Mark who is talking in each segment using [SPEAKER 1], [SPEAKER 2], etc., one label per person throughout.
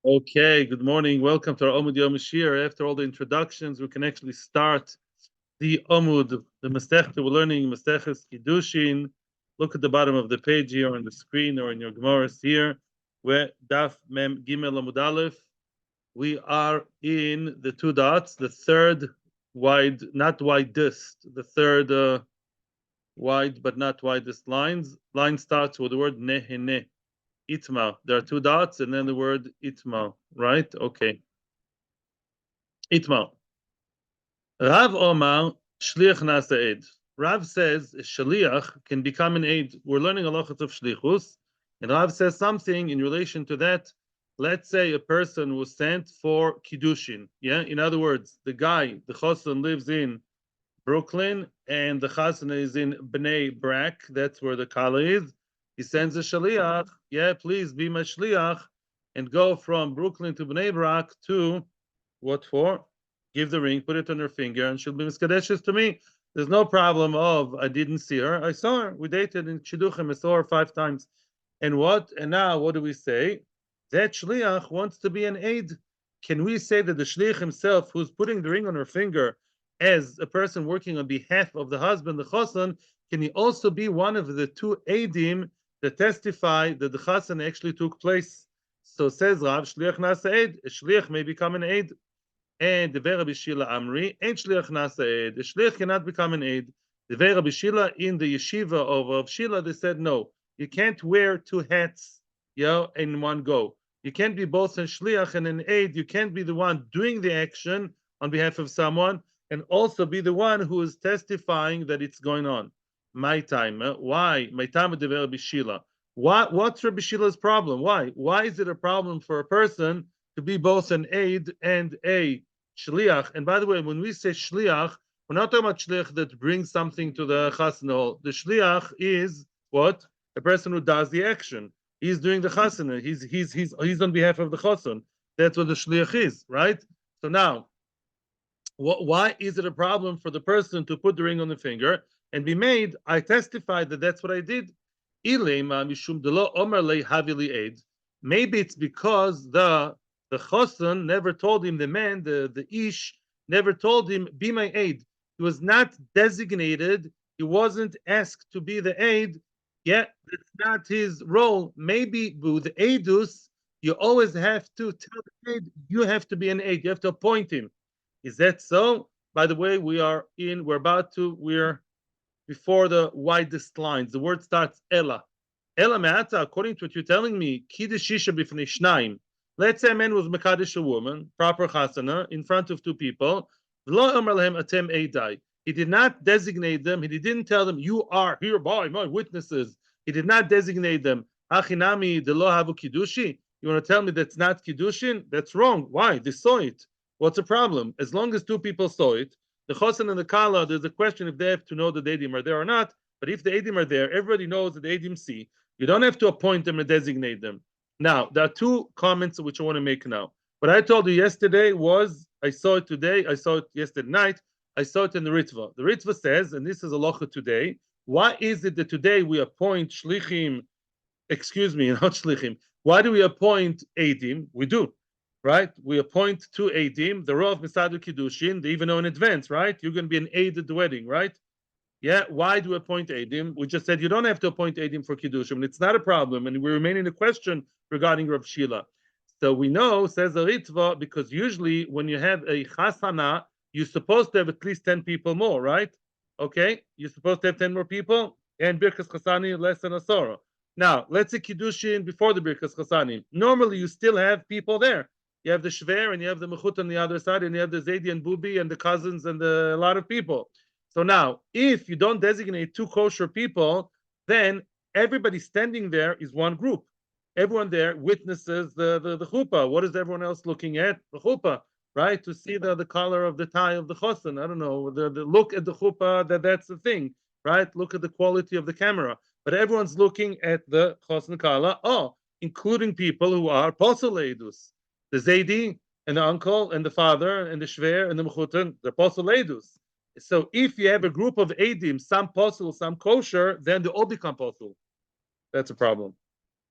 [SPEAKER 1] Okay, good morning. Welcome to our Amud Yomi Shiur. After all the introductions, we can actually start the Amud, the Mestech that we're learning, Mesteches Kiddushin. Look at the bottom of the page here on the screen or in your Gemaras here, where Daf Mem Gimel Amud Aleph. We are in the two dots, the third wide, not widest, the third wide but not widest lines. Line starts with the word Nehene. Itma. There are two dots and then the word itma, right? Okay. Itma. Rav Omar, shliach nasa eid. Rav says a shaliach can become an aid. We're learning a lot of shlichus, and Rav says something in relation to that. Let's say a person was sent for Kiddushin. Yeah, in other words, the guy, the chosen, lives in Brooklyn, and the chasana is in Bnei Brak. That's where the kala is. He sends a shaliach. Yeah, please be my shaliach, and go from Brooklyn to Bnei Brak to what for? Give the ring, put it on her finger, and she'll be mekadesh to me. There's no problem of I didn't see her. I saw her. We dated in Shidduchim. I saw her 5 times. And what? And now what do we say? That shliach wants to be an aid. Can we say that the shliach himself, who's putting the ring on her finger, as a person working on behalf of the husband, the chosan, can he also be one of the two aidim that testify that the chosan actually took place? So says Rav, shliach nasa aid, a shliach may become an aid. And the Rabbi Shila Amri, and shliach nasa aid. The shliach cannot become an aid. The Rabbi Shila in the yeshiva of Shila, they said no, you can't wear two hats, in one go. You can't be both a shliach and an aid. You can't be the one doing the action on behalf of someone and also be the one who is testifying that it's going on. My time. Why? My time with the Rabbi Shila. What's Rabbi Shila's problem? Why? Why is it a problem for a person to be both an aid and a shliach? And by the way, when we say shliach, we're not talking about shliach that brings something to the chasna. The shliach is what? The person who does the action. He's doing the chasna. He's on behalf of the chasan. That's what the shliach is, right? So now, why is it a problem for the person to put the ring on the finger and be made? I testify that that's what I did. Maybe it's because the chosan never told him, the man, the ish, never told him, be my aid. He was not designated. He wasn't asked to be the aid. Yet it's not his role. Maybe with the aidus, you always have to tell the aid, you have to be an aid. You have to appoint him. Is that so? By the way, we're before the widest lines. The word starts Ella. Ella me'ata, according to what you're telling me, Kiddushisha b'fnei shnaim. Let's say a man was mekadesh a woman, proper chasana, in front of two people. V'lo omer lehem atem eidai. He did not designate them. He didn't tell them, you are hereby my witnesses. He did not designate them. Achinami de lo havu kiddushi. You want to tell me that's not kiddushin? That's wrong. Why? They saw it. What's the problem? As long as two people saw it, the chosan and the kala, there's a question if they have to know that the edim are there or not. But if the edim are there, everybody knows that the edim see. You don't have to appoint them and designate them. Now, there are two comments which I want to make now. What I told you yesterday was, I saw it today, I saw it yesterday night, I saw it in the Ritva. The Ritva says, and this is a halacha today, why is it that today we appoint shlichim, not shlichim, why do we appoint edim? We do. Right? We appoint two Eidim, the Rav Misadu Kiddushin, they even know in advance, right? You're going to be an aid at the wedding, right? Yeah, why do we appoint Eidim? We just said you don't have to appoint Eidim for Kiddushin. It's not a problem, and we remain in the question regarding Rav Shila. So we know, says the Ritva, because usually when you have a chasana, you're supposed to have at least 10 people more, right? Okay? You're supposed to have 10 more people, and Birkas Chasani less than a sorrow. Now, let's say Kiddushin before the Birkas Chasani. Normally, you still have people there. You have the shver and you have the mechut on the other side, and you have the Zaidi and Bubi and the cousins and a lot of people. So now, if you don't designate two kosher people, then everybody standing there is one group. Everyone there witnesses the chuppah. What is everyone else looking at? The chuppah, right? To see the color of the tie of the chosan. I don't know. The look at the chuppah, that's the thing, right? Look at the quality of the camera. But everyone's looking at the chosan kala, including people who are posoleidus. The Zaidi and the uncle and the father and the shver and the mechutan, the apostle edus. So if you have a group of edim, some possible, some kosher, then they all become possible. That's a problem.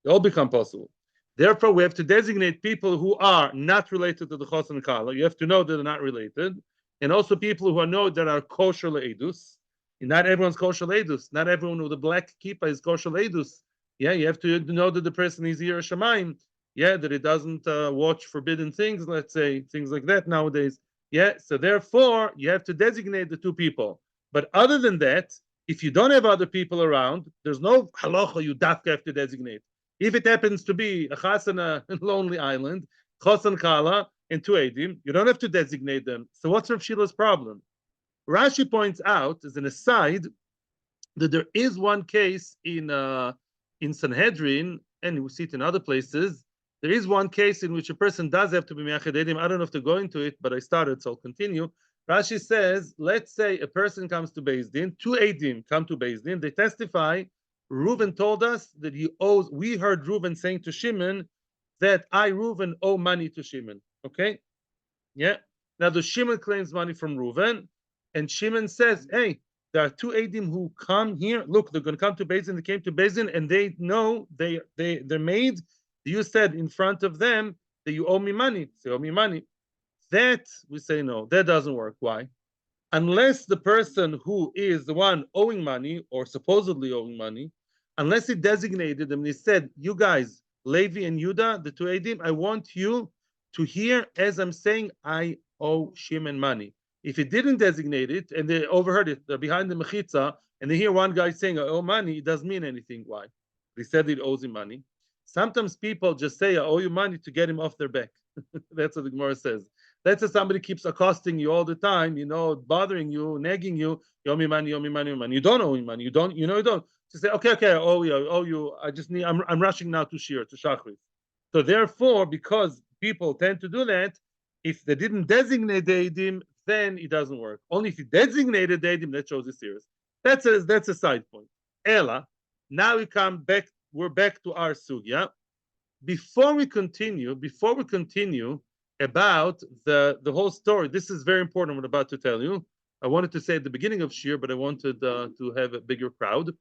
[SPEAKER 1] They all become possible. Therefore, we have to designate people who are not related to the Chos and Kala. You have to know that they're not related. And also people who know that are kosher le'edus. Not everyone's kosher le'edus. Not everyone with a black kippah is kosher le'edus. Yeah, you have to know that the person is Yireh Shamayim. Yeah, that he doesn't watch forbidden things, let's say, things like that nowadays. Yeah, so therefore, you have to designate the two people. But other than that, if you don't have other people around, there's no halacha you have to designate. If it happens to be a chasana in Lonely Island, chosan kala, and two edim, you don't have to designate them. So what's Rav Shila's problem? Rashi points out, as an aside, that there is one case in Sanhedrin, and we see it in other places. There is one case in which a person does have to be me'achad edim. I don't have to go into it, but I started, so I'll continue. Rashi says, let's say a person comes to Beis Din, two edim come to Beis Din, they testify. Reuven told us that he owes. We heard Reuven saying to Shimon that I, Reuven, owe money to Shimon. Okay, yeah. Now the Shimon claims money from Reuven, and Shimon says, "Hey, there are two edim who come here. Look, they're going to come to Beis Din. They came to Beis Din, and they know they're made. You said in front of them that you owe me money. They owe me money. That we say no. That doesn't work. Why? Unless the person who is the one owing money or supposedly owing money, unless he designated them and he said, you guys, Levi and Yudah, the two Edim, I want you to hear as I'm saying, I owe Shimon money. If he didn't designate it and they overheard it, they're behind the mechitza, and they hear one guy saying, I owe money, it doesn't mean anything. Why? He said it owes him money. Sometimes people just say, I owe you money to get him off their back. That's what the Gemara says. Let's say somebody keeps accosting you all the time, bothering you, nagging you, you owe me money, you owe me money, you owe me money. You don't owe me money. You don't. You don't. To say, okay, I owe you. I just need. I'm rushing now to Shiur, to Shachrit. So therefore, because people tend to do that, if they didn't designate the edim, then it doesn't work. Only if you designated the edim, that shows it's serious. That's a side point. Ella. Now we come back. We're back to our sugya. Before we continue about the whole story, this is very important. What I'm about to tell you. I wanted to say at the beginning of Shiur, but I wanted to have a bigger crowd,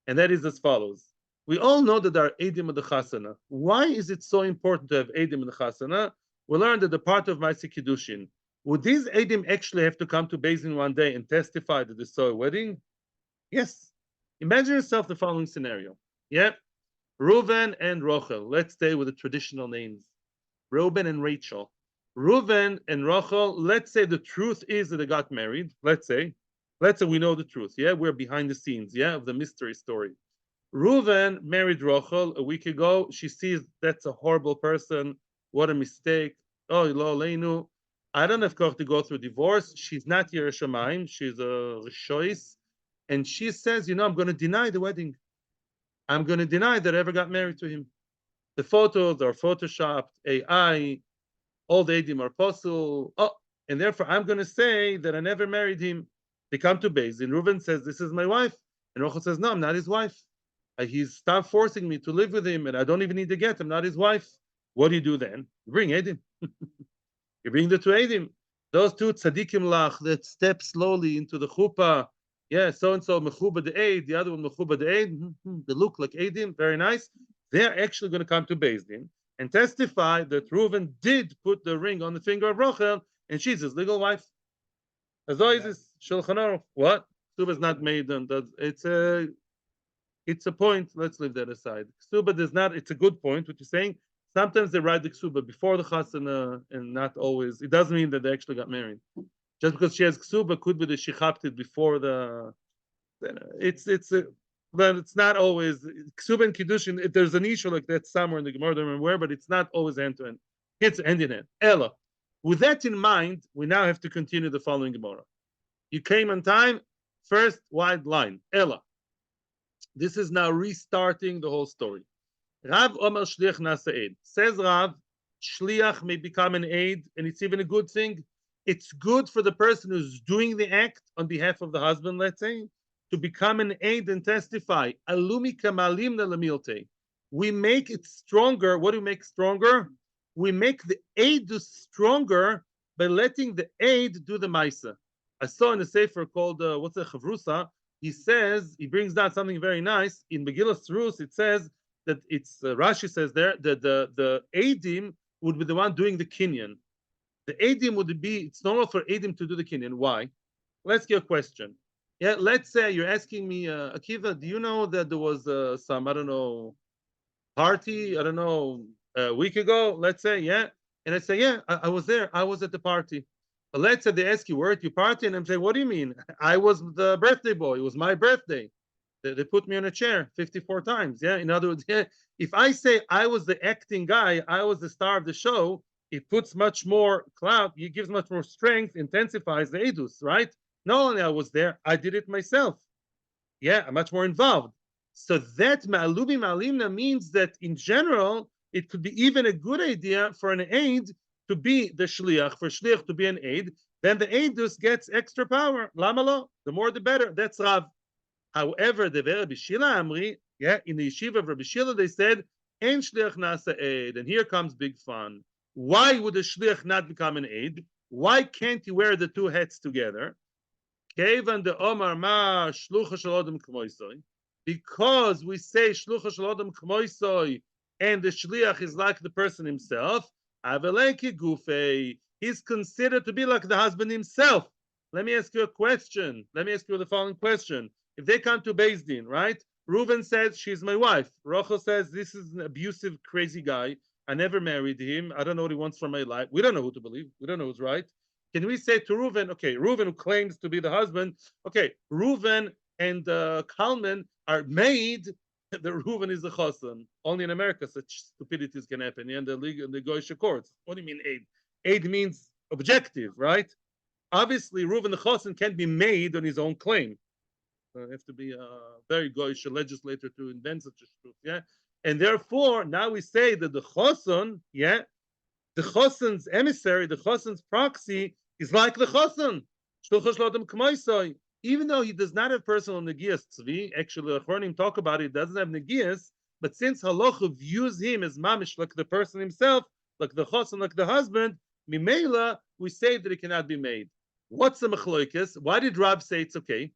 [SPEAKER 1] and that is as follows. We all know that there are edim of the chasana. Why is it so important to have edim in the chasana? We learned that the part of Ma'aseh Kiddushin. Would these edim actually have to come to Beis Din one day and testify that they saw a wedding? Yes. Imagine yourself the following scenario. Yeah. Reuven and Rochel. Let's stay with the traditional names. Reuben and Rachel. Reuven and Rachel, let's say the truth is that they got married. Let's say we know the truth. Yeah, we're behind the scenes, yeah, of the mystery story. Reuven married Rachel a week ago. She sees that's a horrible person. What a mistake. Oh, lo leinu. I don't have to go through divorce. She's not Yireh Shamayim. She's a Rishois. And she says, I'm going to deny the wedding. I'm going to deny that I ever got married to him. The photos are photoshopped, AI, all the edim are possible. Oh, and therefore I'm going to say that I never married him. They come to Beis Din. Reuven says, this is my wife. And Rachel says, no, I'm not his wife. He's stopped forcing me to live with him, and I don't even need to get. I'm not his wife. What do you do then? You bring edim. You bring the two edim. Those two tzadikim lach that step slowly into the chuppah. Yeah, so-and-so mechuba the aid, the other one mechuba the aid. They look like edim, very nice. They're actually going to come to Beis Din and testify that Reuven did put the ring on the finger of Rachel, and she's his legal wife. As always, is Shulchan Aruch. What? Ksuba is not made, and it's a point. Let's leave that aside. Ksuba does not. It's a good point. What you're saying. Sometimes they write the Ksuba before the Chasana, and not always. It doesn't mean that they actually got married. Just because she has Ksuba could be that she chapped it before the. But it's not always Ksuba and Kiddushin. There's an issue like that somewhere in the Gemara, I don't remember where, but it's not always hand to hand. It's hand in hand. Ella. With that in mind, we now have to continue the following Gemara. You came on time. First wide line. Ella. This is now restarting the whole story. Rav Omer Shliach Nasa Eid. Says Rav, Shliach may become an aid, and it's even a good thing. It's good for the person who's doing the act on behalf of the husband, let's say, to become an aid and testify. Alumi kamalim lamilte. We make it stronger. What do we make stronger? We make the aid stronger by letting the aid do the maisa. I saw in a sefer called what's a chavrusa. He brings down something very nice in Megillah Rus. It says that it's Rashi says there that the Adim would be the one doing the kinyan. The Adim would be, it's normal for Adim to do the kinyan. Why? Let's get a question. Yeah, let's say you're asking me, Akiva, do you know that there was some, I don't know, party, I don't know, a week ago, let's say, yeah. And I say, yeah, I was there. I was at the party. But let's say they ask you, where at your party? And I'm saying, what do you mean? I was the birthday boy. It was my birthday. They put me on a chair 54 times. Yeah. In other words, yeah, if I say I was the acting guy, I was the star of the show, it puts much more clout, it gives much more strength, intensifies the edus, right? Not only I was there, I did it myself. Yeah, I'm much more involved. So that ma'alubi ma'alimna means that in general, it could be even a good idea for an aid to be the shliach, for shliach to be an aid. Then the aidus gets extra power. Lama lo? The more the better. That's Rav. However, the Rabbi Shila Amri, yeah, in the yeshiva of Rabbi Shila, they said, "En shliach nasa aid." And here comes big fun. Why would a shliach not become an aid? Why can't he wear the two hats together? Kevan de Omar ma shlucha shel odom k'moisoi. Because we say shlucha shel odom k'moisoi, and the shliach is like the person himself. Aveleki gufei. He's considered to be like the husband himself. Let me ask you a question. Let me ask you the following question. If they come to Beis Din, right? Reuven says, she's my wife. Rachel says, this is an abusive, crazy guy. I never married him. I don't know what he wants from my life. We don't know who to believe. We don't know who's right. Can we say to Reuven, okay, Reuven who claims to be the husband, okay, Reuven and Kalman are made, the Reuven is the chosan. Only in America such stupidities can happen. In the league, in the Goyish courts. What do you mean aid? Aid means objective, right? Obviously, Reuven the chosan can't be made on his own claim. Have to be a very goyish legislator to invent such a truth, yeah. And therefore, now we say that the choson, yeah, the choson's emissary, the choson's proxy, is like the choson. Even though he does not have personal negias, tzvi, actually, the Achronim talk about it, doesn't have negias, but since halacha views him as mamish, like the person himself, like the choson, like the husband, mimela, we say that it cannot be made. What's the machloikas? Why did Rab say it's okay?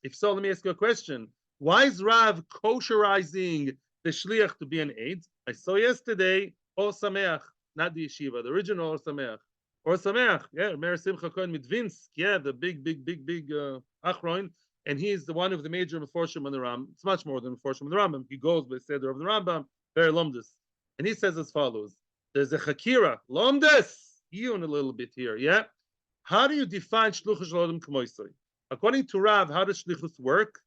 [SPEAKER 1] If so, let me ask you a question. Why is Rav kosherizing the shliach to be an aid? I saw yesterday Or Sameach, not the yeshiva, the original Or Sameach. Or Sameach, yeah, Mer Simcha Cohen Mitvinsk, yeah, the big Achroin, and he is the one of the major Meforshim on the Rambam. It's much more than Meforshim on the Rambam. He goes by the Seder of the Rambam, very lomdus. And he says as follows: there's a Chakira, lomdus, you in a little bit here, yeah? How do you define Shluchus Shalom K'moisoi? According to Rav, how does shlichus work?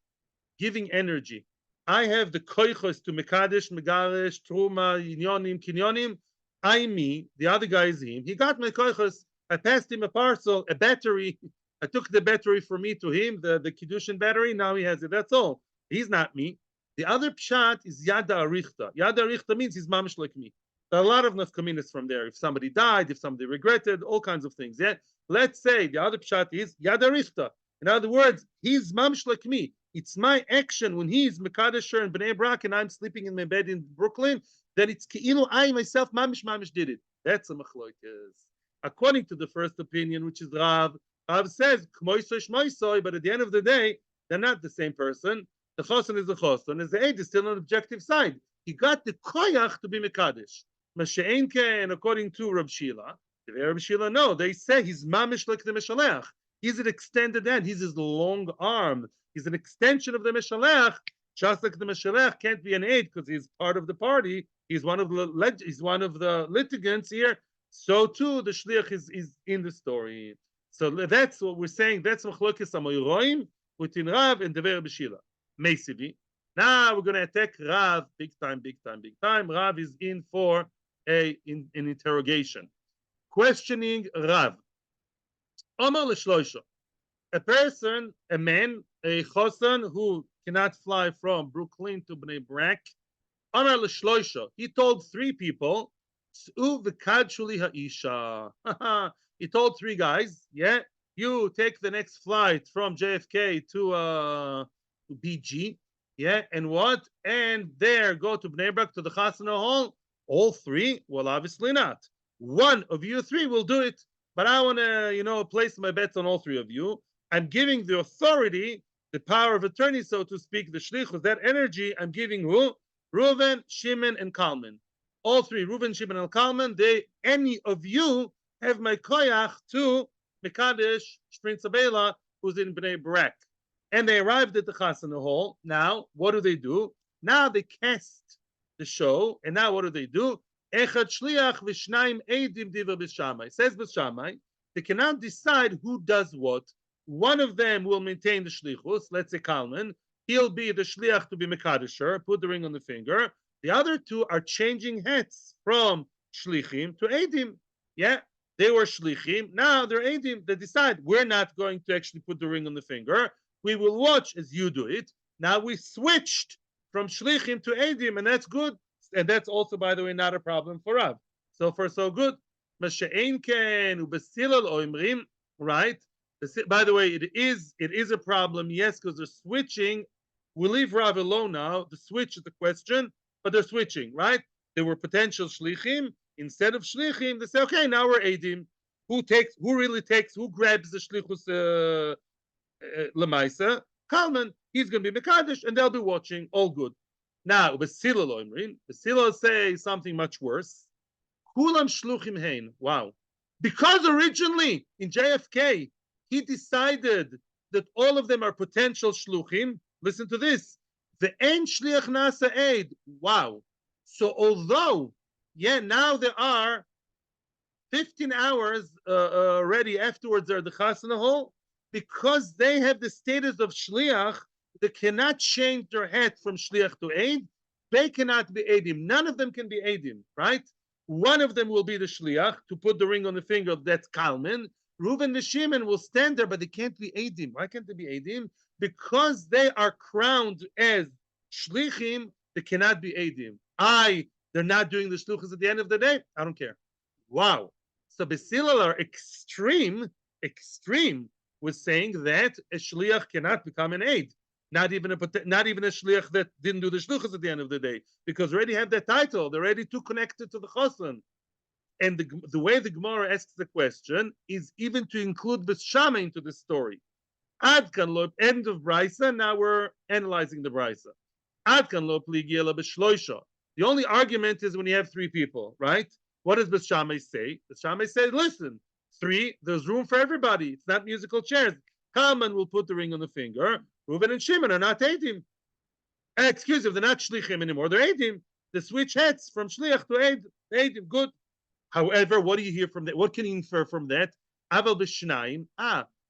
[SPEAKER 1] Giving energy. I have the koichos to mekadesh, megaresh, truma, inyonim, kinyonim. I'm me. The other guy is him. He got my koichos. I passed him a parcel, a battery. I took the battery from me to him, the Kiddushin battery. Now he has it. That's all. He's not me. The other pshat is yada arichta. Yada arichta means he's mamish like me. There are a lot of nafkaminas from there. If somebody died, if somebody regretted, all kinds of things. Yeah. Let's say the other pshat is yada arichta. In other words, he's mamish like me. It's my action when he's mekadesh in Bnei Brak and I'm sleeping in my bed in Brooklyn. Then it's keilu I myself mamish did it. That's a machloikas. According to the first opinion, which is Rav, Rav says k'moisoi shmoisoi, but at the end of the day, they're not the same person. The choson is the choson, as the aid is still on the objective side. He got the koyach to be mekadesh. Masha'enke, and according to Rab Shila, no, they say he's mamish like the shaliach. He's an extended hand. He's his long arm. He's an extension of the shaliach. Just like the shaliach can't be an aid because he's part of the party. He's one of the litigants here. So too, the shliach is in the story. So that's what we're saying. That's machlokes hamoyroim within Rav and Dever B'Shila. Meisivi. Now we're going to attack Rav big time. Rav is in for an interrogation, questioning Rav. Omar l'shloisha. A person, a man, a chosan who cannot fly from Brooklyn to Bnei Brak. Omar l'shloisha. He told three people, S'u v'kadshuli ha'isha. He told three guys, yeah, you take the next flight from JFK to BG, yeah, and what? And there, go to Bnei Brak to the Chasana Hall. All three? Well, obviously not. One of you three will do it. But I want to, place my bets on all three of you. I'm giving the authority, the power of attorney, so to speak, the shlichus, that energy, I'm giving who? Reuven, Shimon, and Kalman. All three, Reuven, Shimon, and Kalman, any of you have my koyach to mekadesh, Prince Abela, who's in Bnei Brak. And they arrived at the Chasana hall. Now, what do? Now they cast the show, and now what do? Echad shliach v'shnaim eidim diva b'shamai. Says b'shamai, they cannot decide who does what. One of them will maintain the shlichus, let's say Kalman. He'll be the shliach to be mekadesher, put the ring on the finger. The other two are changing hats from shlichim to eidim. Yeah, they were shlichim, now they're eidim. They decide, we're not going to actually put the ring on the finger. We will watch as you do it. Now we switched from shlichim to eidim, and that's good. And that's also, by the way, not a problem for Rav. So far, so good. Right? By the way, it is a problem, yes, because they're switching. We leave Rav alone now. The switch is the question, but they're switching, right? There were potential shlichim. Instead of shlichim, they say, okay, now we're eidim. Who grabs the shlichus lemaisa? Kalman, he's going to be mekadesh, and they'll be watching. All good. Now, Basila say something much worse. Kulam shluchim hein. Wow. Because originally in JFK, he decided that all of them are potential shluchim. Listen to this. The ein shliach nasa aid. Wow. So although, now there are 15 hours already afterwards are the chasana hall, because they have the status of shliach, they cannot change their head from shliach to aid. They cannot be aidim. None of them can be aidim, right? One of them will be the shliach to put the ring on the finger. That's Kalman. Reuven and Shimon will stand there, but they can't be aidim. Why can't they be aidim? Because they are crowned as shlichim. They cannot be aidim. They're not doing the shluchas at the end of the day. I don't care. Wow. So Basilal are extreme with saying that a shliach cannot become an aid. Not even a shliach that didn't do the shluchas at the end of the day, because they already have that title. They're already too connected to the chosan. And the way the Gemara asks the question is even to include B'shama into the story. Ad kan lo, end of Brisa. Now we're analyzing the Brisa. Ad kan lo pligiela b'shloisha. The only argument is when you have three people, right? What does B'shama say? B'shama says, listen, three, there's room for everybody. It's not musical chairs. Kalman will put the ring on the finger. Reuven and Shimon are not eidim. Excuse me, they're not shlichim anymore. They're eidim. They switch heads from shliach to eidim. Good. However, what do you hear from that? What can you infer from that? Aval b'shnaim.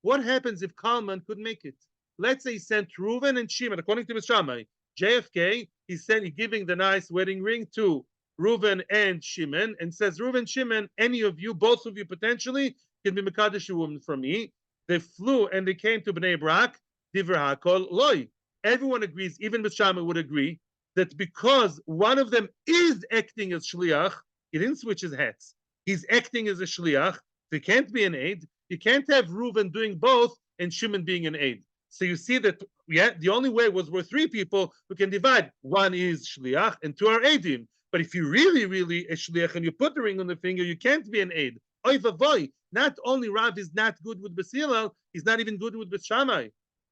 [SPEAKER 1] What happens if Kalman could make it? Let's say he sent Reuven and Shimon, according to Shammai, JFK, he's giving the nice wedding ring to Reuven and Shimon, and says, Reuven, Shimon, any of you, both of you potentially, can be mekadesh a woman from me. They flew and they came to Bnei Brak. Divrei hakol loy. Everyone agrees, even B'shama would agree, that because one of them is acting as shliach, he didn't switch his hats. He's acting as a shliach. They can't be an aid. You can't have Reuven doing both and Shimon being an aid. So you see that, the only way was we're three people who can divide. One is shliach and two are aidim. But if you really a shliach and you put the ring on the finger, you can't be an aid. Oy vavoy. Not only Rav is not good with Basilal, he's not even good with Shammai.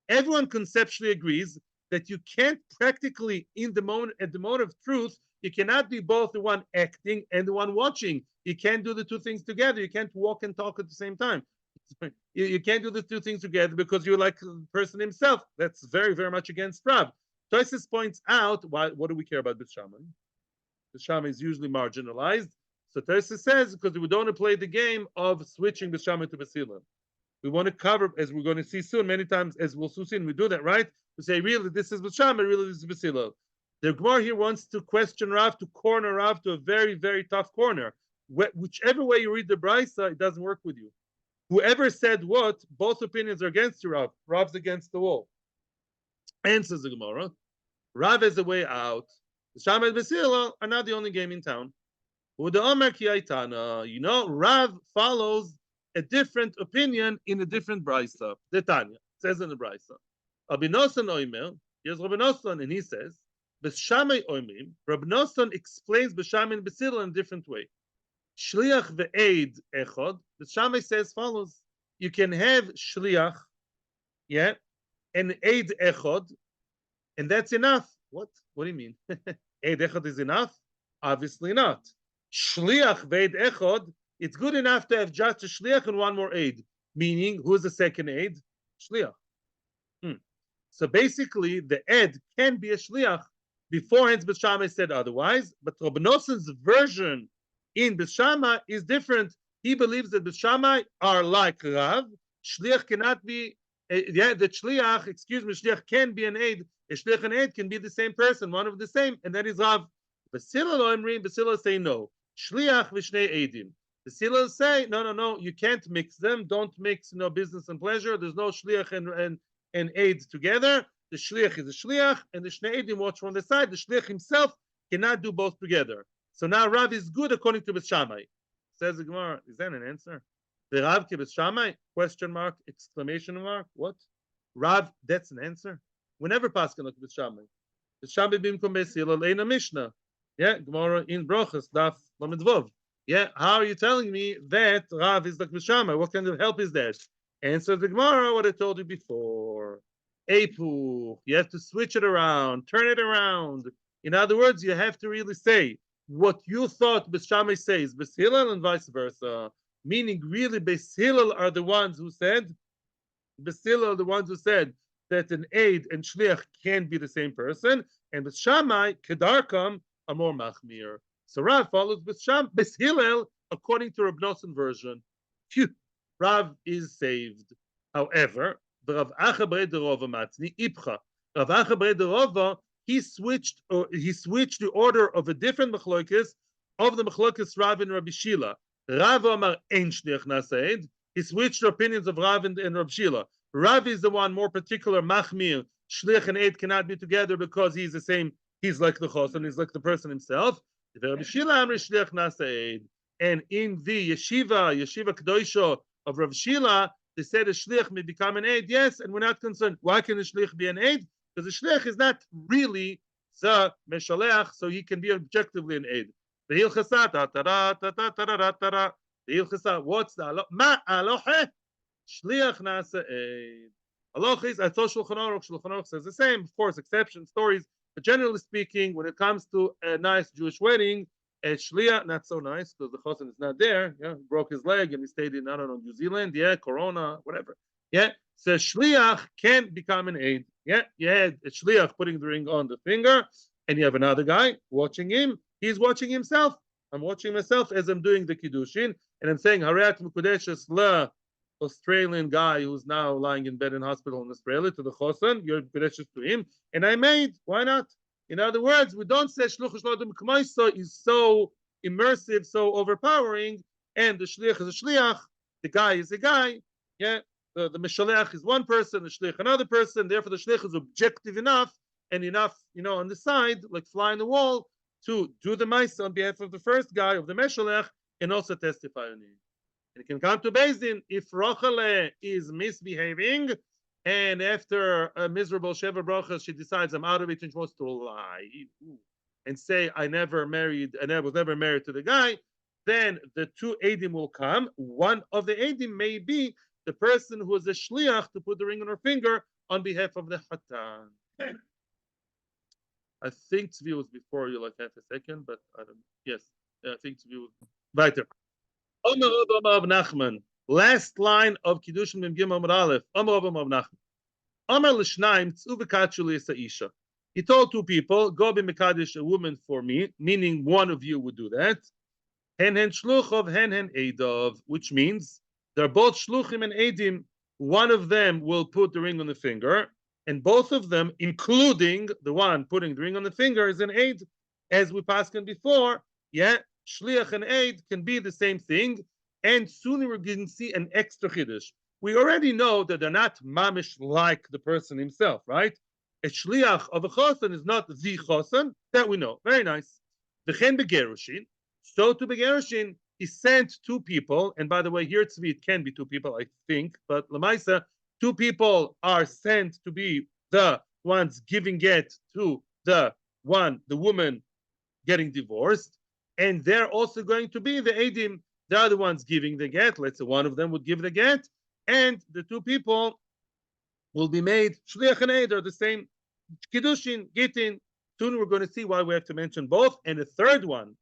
[SPEAKER 1] Everyone conceptually agrees that you can't practically, at the moment of truth, you cannot be both the one acting and the one watching. You can't do the two things together. You can't walk and talk at the same time. You can't do the two things together because you're like the person himself. That's very, very much against Rav. Tosfos points out, what do we care about B'Shamai? B'Shamai is usually marginalized. So Tosfos says, because we don't want to play the game of switching B'Shamai to Basilah. We want to cover, as we're going to see soon, many times, as we'll see soon, we do that, right? We say, really, this is B'Shamai, really, this is Basilah. The Gemara here wants to question Rav, to corner Rav to a very, very tough corner. Whichever way you read the Brisa, it doesn't work with you. Whoever said what, both opinions are against you, Rav. Rav's against the wall. Answers the Gemara. Rav is the way out. The Shammai and Basila are not the only game in town. Rav follows a different opinion in a different Brisa. The Tanya says in the Brisa. Rabbi Nosson Oimer, here's Rabbi Nosson, and he says, B'Shamai Oimim, Rabbi Nosson explains B'Shamai and Basila in a different way. Shliach ve'eid echod. The Shammai says follows: you can have shliach, and eid echod, and that's enough. What? What do you mean? Eid echad is enough? Obviously not. Shliach ve'ed echad, it's good enough to have just a shliach and one more aid. Meaning, who is the second aid? Shliach. So basically, the ed can be a shliach. Beforehand, B'Shamai said otherwise, but Rabbi Noson's version in B'Shamai is different. He believes that B'Shamai are like Rav. Shliach cannot be, the shliach, shliach can be an aid. A shliach and aid can be the same person, one of the same, and that is Rav. Basila say no. Shliach v'shnei eidim. The say, no, you can't mix them. Don't mix, business and pleasure. There's no shliach and aid together. The shliach is a shliach, and the shnei eidim watch from the side. The shliach himself cannot do both together. So now Rav is good according to Beth Shammai. Says the Gemara, is that an answer? The Rav ki Beth Shammai? Question mark, exclamation mark, what? Rav, that's an answer? We never pass on Beth Shammai. Beth Shammai bimkom Beis Hillel Mishnah. Yeah, Gemara in Brochus, Daf Lamed Vov. Yeah, how are you telling me that Rav is like Beth Shammai? What kind of help is that? Answer the Gemara, what I told you before. Epu, you have to switch it around, turn it around. In other words, you have to really say what you thought Beth Shammai says, Beis Hillel and vice versa. Meaning, really, Beis Hillel are the ones who said, that an aid and shliach can be the same person, and Beis Shammai, kedarkam, are more machmir. So Rav follows Beis Hillel according to Reb Nosson version. Phew. Rav is saved. However, the Rav Acha Bre Derova Matzni Ipcha. Rav Acha Bre Derova, he switched the order of a different machlokes of the machlokes Rav and Rabbi Shila. Rav Amar Ein Shliach Nasaid. He switched the opinions of Rav and Rabbi Shila. Rav is the one more particular machmir. Shliach and Eid cannot be together because he's the same. He's like the chosan. He's like the person himself. Rabbi Shila Amar Shliach Nasaid. And in the yeshiva Kedosha of Rav Shila, they said a shliach may become an aid. Yes, and we're not concerned. Why can a shliach be an aid? Because the shliach is not really the shaliach, so he can be objectively an aid. The hilchasa, the hilchasa. What's the ma aloha? Shliach nasa aid. Aloha is I thought Shulchan Aruch says the same. Of course, exceptions, stories, but generally speaking, when it comes to a nice Jewish wedding, a shliach, not so nice because the chosen is not there. Yeah, broke his leg and he stayed in, I don't know, New Zealand. Yeah, Corona, whatever. Yeah, so shliach can become an aid. Yeah, you had a shliach putting the ring on the finger, and you have another guy watching him. He's watching himself. I'm watching myself as I'm doing the kiddushin, and I'm saying Harat mekadesh la Australian guy who's now lying in bed in hospital in Australia to the chosen. You're mekadesh to him, and I made. Why not? In other words, we don't say shluch shlodim k'maiso is so immersive, so overpowering, and the shliach is a shliach, the guy is a guy. Yeah, the shaliach is one person, the shliach another person. Therefore, the shliach is objective enough and enough, on the side, like fly on the wall, to do the ma'isa on behalf of the first guy of the meshalech and also testify on it. And it can come to Beis Din if Rochale is misbehaving. And after a miserable Sheva Brachas, she decides I'm out of it and she wants to lie and say I was never married to the guy. Then the two Eidim will come. One of the Eidim may be the person who is a shliach to put the ring on her finger on behalf of the Hatan. I think Tzvi was before you, like half a second, but I don't. Yes, I think Tzvi was weiter. Omer Nachman. Last line of Kiddushin Mem Gimel Amud Aleph. Amar Rav Nachman. Amar l'shnaim tzu v'katshu l'isha. He told two people, go be mekadesh a woman for me, meaning one of you would do that. Hen shluchov, hen eidov, which means they're both shluchim and eidim. One of them will put the ring on the finger, and both of them, including the one putting the ring on the finger, is an aid. As we passed on before, yeah, shliach and aid can be the same thing. And soon we're going to see an extra chiddush. We already know that they're not mamish like the person himself, right? A shliach of a chosan is not the chosan, that we know. Very nice. V'chen begerushin. So to begerushin, he sent two people, and by the way, here it can be two people, I think, but lamaisa, two people are sent to be the ones giving get to the woman getting divorced, and they're also going to be the edim. They're the ones giving the get. Let's say one of them would give the get, and the two people will be made shliach and eid are the same kiddushin, gittin. Soon we're going to see why we have to mention both. And the third one,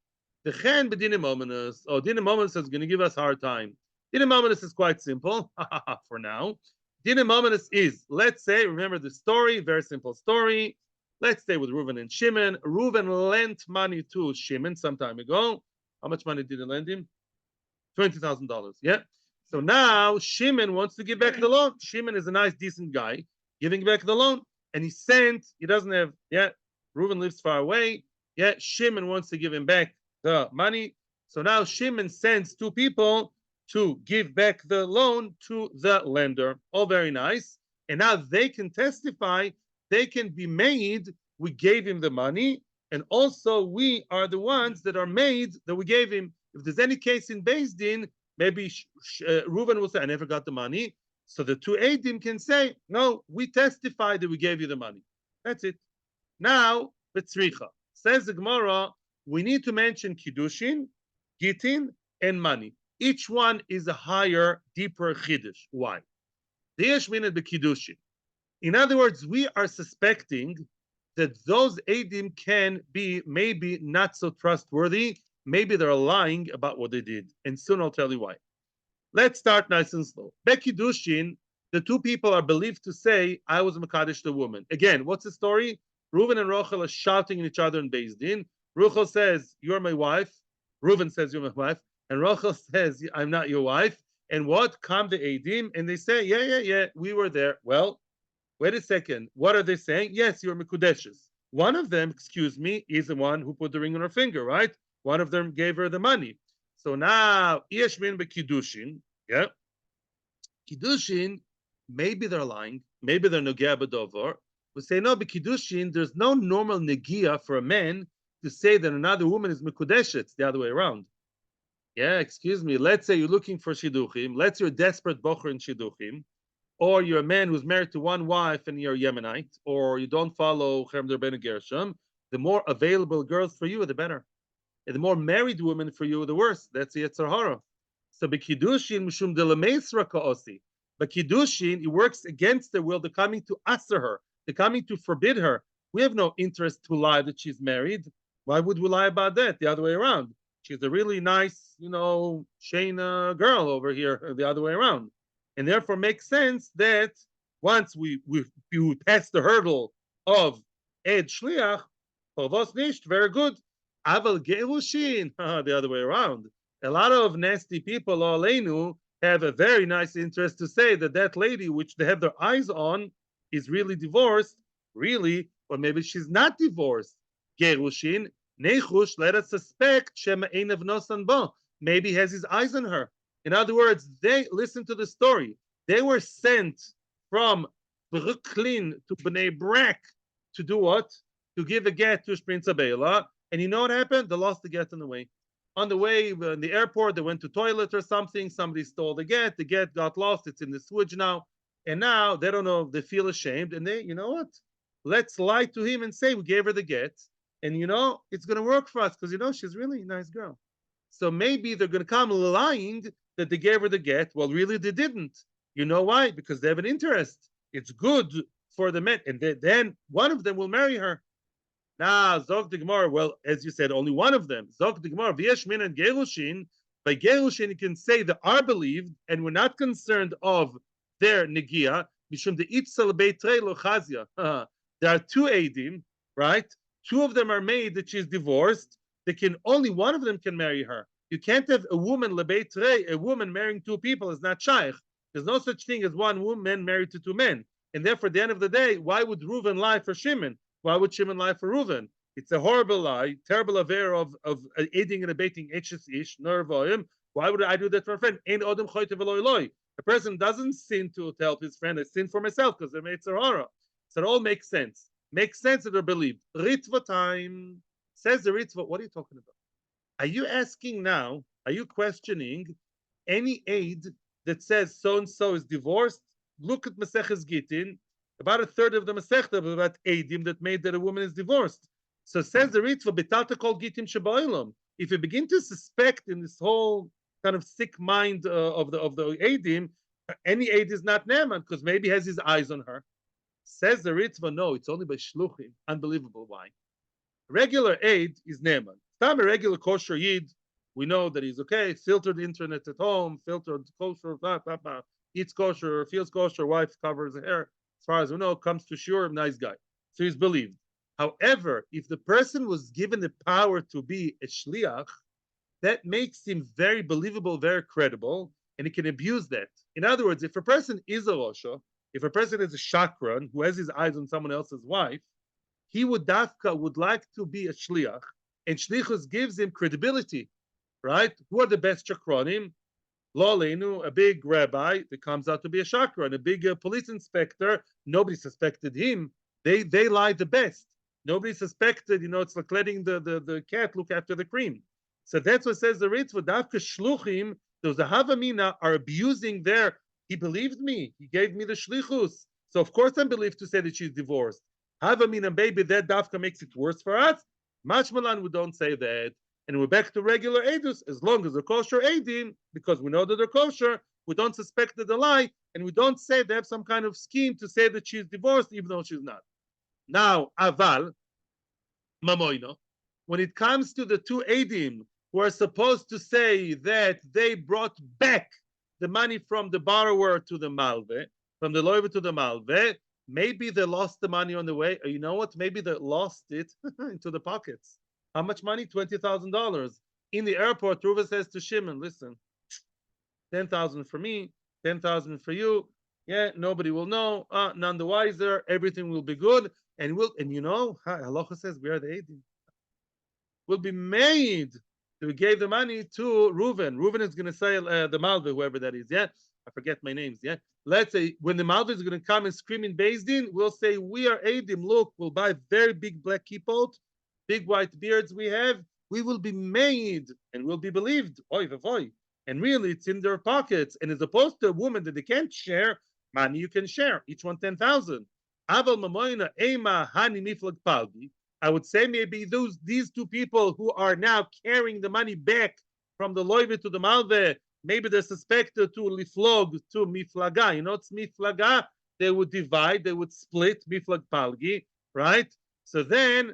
[SPEAKER 1] the chen b'dinim ominous. Oh, dinim ominous is going to give us a hard time. Dinim ominous is quite simple for now. Dinim ominous is, let's say, remember the story, very simple story. Let's stay with Reuven and Shimon. Reuven lent money to Shimon some time ago. How much money did he lend him? $20,000. Yeah. So now Shimon wants to give back the loan. Shimon is a nice, decent guy, giving back the loan. And he doesn't have, Reuven lives far away. Yeah, Shimon wants to give him back the money. So now Shimon sends two people to give back the loan to the lender. All very nice. And now they can testify, they can be made, we gave him the money, and also we are the ones that are made that we gave him. If there's any case in BSD, maybe Reuven will say, I never got the money. So the two Eidim can say, no, we testify that we gave you the money. That's it. Now, Betzricha. Says the Gemara, we need to mention Kiddushin, Gittin, and money. Each one is a higher, deeper Chiddush. Why? In other words, we are suspecting that those Eidim can be maybe not so trustworthy. Maybe they're lying about what they did. And soon I'll tell you why. Let's start nice and slow. Kiddushin, the two people are believed to say, I was mekadesh the woman. Again, what's the story? Reuven and Rachel are shouting at each other in BSD. Rachel says, you're my wife. Reuven says, you're my wife. And Rachel says, I'm not your wife. And what? Come the Eidim, and they say, yeah, we were there. Well, wait a second. What are they saying? Yes, you're mekudeshes. One of them, excuse me, is the one who put the ring on her finger, right? One of them gave her the money. So now, Yeshmin Kiddushin, yeah. Kiddushin, maybe they're lying, maybe they're Nogea B'Dovar. We say, no, but Kiddushin, there's no normal Negia for a man to say that another woman is Mekudesh. It's the other way around. Yeah, excuse me. Let's say you're looking for Shidduchim. Let's say you're a desperate bocher in Shidduchim. Or you're a man who's married to one wife and you're a Yemenite. Or you don't follow Cherem Der Ben Gershom. The more available girls for you, the better. And the more married women for you, the worse. That's the Yetzer Hara. So Kiddushin mishum de lemeisra ka'osi. But Kiddushin, it works against their will. They're coming to answer her. They're coming to forbid her. We have no interest to lie that she's married. Why would we lie about that? The other way around. She's a really nice, Shana girl over here, the other way around. And therefore makes sense that once we pass the hurdle of Ed Shliach, Povos Nisht, very good. Aval Gerushin, the other way around. A lot of nasty people, Aleinu, have a very nice interest to say that lady, which they have their eyes on, is really divorced, really, or maybe she's not divorced. Gerushin, Nechush, let us suspect Shema Einav Nosan Bo. Maybe he has his eyes on her. In other words, they listen to the story. They were sent from Brooklyn to Bnei Brak to do what? To give a get to Prince Abela. And you know what happened? They lost the get on the way. On the way in the airport, they went to toilet or something. Somebody stole the get. The get got lost. It's in the sewage now. And now they don't know. They feel ashamed. And they, you know what? Let's lie to him and say we gave her the get. And it's going to work for us because she's really a nice girl. So maybe they're going to come lying that they gave her the get. Well, really, they didn't. You know why? Because they have an interest. It's good for the men. And then one of them will marry her. Now, Zog the Gemara, well, as you said, only one of them. Zog the Gemara, V'yeshmin and Gerushin. By Gerushin, you can say they are believed, and we're not concerned of their Negia. Mishum de Ipsal Beitrei Lo Chazia. There are two Eidim, right? Two of them are made that she's divorced. Only one of them can marry her. You can't have a woman lebeitrei, a woman marrying two people is not shaykh. There's no such thing as one woman married to two men. And therefore, at the end of the day, why would Reuven lie for Shimon? Why would Shimon lie for Reuven? It's a horrible lie, terrible affair of aiding and abetting eches ish, nervoim. Why would I do that for a friend? Ein odem choyte v'lo eloi. A person doesn't sin to help his friend. I sin for myself because they made tzarara. So it all makes sense. Makes sense that they're believed. Ritva time. Says the Ritva, what are you talking about? Are you asking now, are you questioning any aid that says so-and-so is divorced? Look at Maseches Gittin. About a third of the Masechta about aidim that made that a woman is divorced. So says the Ritva, Betata kol Gittin sheba'olam. If you begin to suspect in this whole kind of sick mind of the aidim, any aid is not Naaman because maybe he has his eyes on her. Says the Ritva, no, it's only by shluchim. Unbelievable. Why? Regular aid is Neman. Stam a regular kosher Yid, we know that he's okay, filtered internet at home, filtered kosher, blah, blah, blah, eats kosher, feels kosher, wife covers the hair. As far as we know, comes to Shiur, nice guy. So he's believed. However, if the person was given the power to be a shliach, that makes him very believable, very credible, and he can abuse that. In other words, if a person is a Rosha, if a person is a shakran who has his eyes on someone else's wife, he would like to be a shliach, and shlichus gives him credibility, right? Who are the best shakranim? Lo Aleinu, a big rabbi that comes out to be a shakran, a big police inspector. Nobody suspected him. They lie the best. Nobody suspected. It's like letting the cat look after the cream. So that's what says the Ritva. Davka shluchim, those Havamina are abusing their. He believed me. He gave me the shlichus. So of course I'm believed to say that she's divorced. Havamina, baby, that Davka makes it worse for us. Machmalan, we don't say that. And we're back to regular edus, as long as they're kosher edim, because we know that they're kosher, we don't suspect that they lie, and we don't say they have some kind of scheme to say that she's divorced, even though she's not. Now, aval, mamoino, when it comes to the two edim who are supposed to say that they brought back the money from the borrower to the malve, from the loiva to the malve, maybe they lost the money on the way, or you know what, maybe they lost it into the pockets. How much money? $20,000. In the airport, Ruva says to Shimon, listen, 10,000 for me, 10,000 for you. Yeah, nobody will know. None the wiser. Everything will be good. And Halacha says we are the Eidim. Will be made. So we gave the money to Reuven. Reuven is going to say the Malva, whoever that is. Yeah, I forget my names. Yeah, let's say when the Malva is going to come and scream in Beis Din, we'll say we are Eidim. Look, we'll buy very big black kippot, big white beards we have, we will be made and will be believed. Oy v'voy. And really, it's in their pockets. And as opposed to a woman that they can't share, money you can share, each one 10,000. Aval mamoina ema hani miflag palgi. I would say maybe these two people who are now carrying the money back from the loive to the malve, maybe they're suspected to liflog to miflaga. It's miflaga. They would divide, they would split miflag palgi, right? So then